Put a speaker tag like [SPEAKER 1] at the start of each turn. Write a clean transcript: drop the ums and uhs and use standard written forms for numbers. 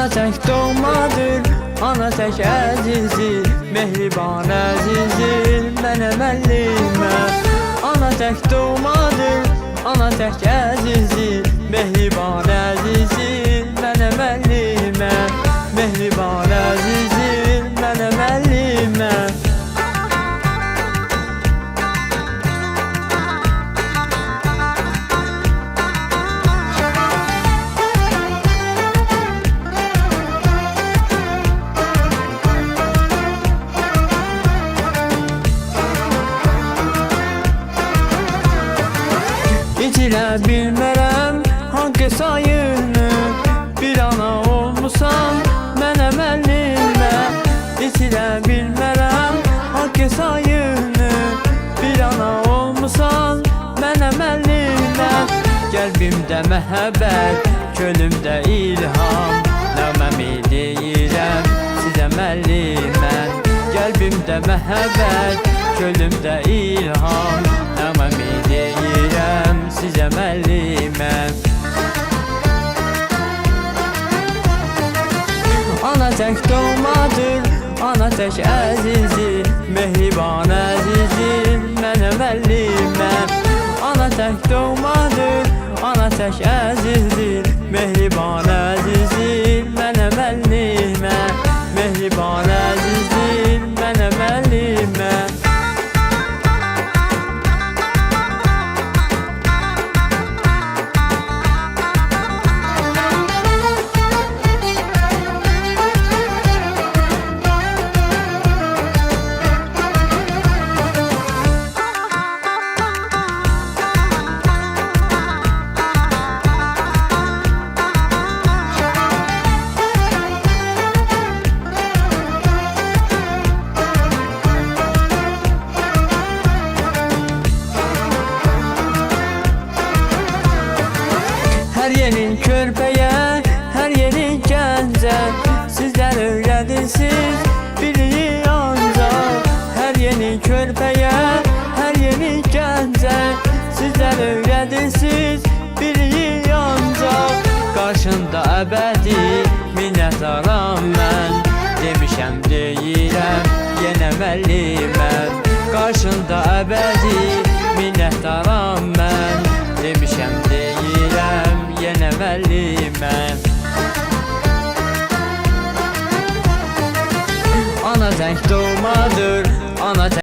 [SPEAKER 1] Ana tək doğmadır, ana tək əzizdir, mehriban əzizdir, mənə müəllimə. Ana tək doğmadır, ana tək əzizdir, mehriban əzizdir, mənə müəllimə. Mehriban əzizdir, mənə müəllimə. İtilə bilmərəm hangi sayını, bir ana olmusan mənə müəllimə. İtilə bilmərəm hangi sayını, bir ana olmusan mənə müəllimə. Qəlbimdə məhəbbət, könlümdə ilham, nəğməmi deyirəm sizə müəlliməm. Qəlbimdə məhəbbət, könlümdə ilham, nəğməmi deyirəm sizə müəlliməm. Ana tək doğmadır, ana tək əzizdir, mehriban əzizdir, mənə müəllimə. Ana tək doğmadır, ana tək əzizdir, mehriban əzizdir, mənə müəllimə. Mehriban əzizdir, mənə müəllimə. Hər yeni körpəyə, hər yeni gəncə, sizlər öyrədirsiniz biliyi ancaq. Hər yeni körpəyə, hər yeni gəncə, sizlər öyrədirsiniz biliyi ancaq. Qarşında əbədi minnətdaram mən, demişəm deyirəm yenə müəlliməm. Qarşında əbədi minnətdaram mən, demişəm deyirəm yenə müəlliməm. Ana tək doğmadır,